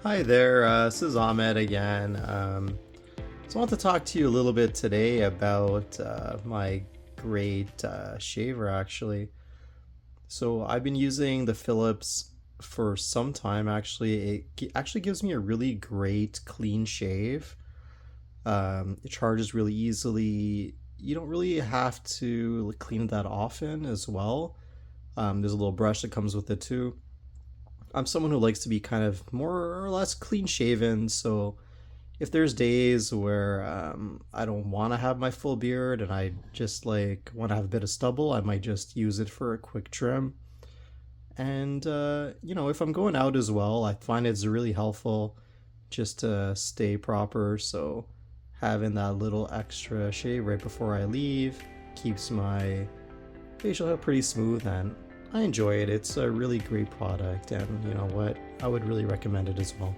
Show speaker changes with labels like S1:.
S1: Hi there, this is Ahmed again. So I want to talk to you a little bit today about my great shaver actually. So I've been using the Philips for some time actually. Actually gives me a really great clean shave. It charges really easily. You don't really have to clean it that often as well. There's a little brush that comes with it too. I'm someone who likes to be kind of more or less clean shaven, so if there's days where I don't want to have my full beard and I just like want to have a bit of stubble, I might just use it for a quick trim. And if I'm going out as well, I find it's really helpful just to stay proper. So having that little extra shave right before I leave keeps my facial hair pretty smooth, and I enjoy it. It's a really great product, and you know what? I would really recommend it as well.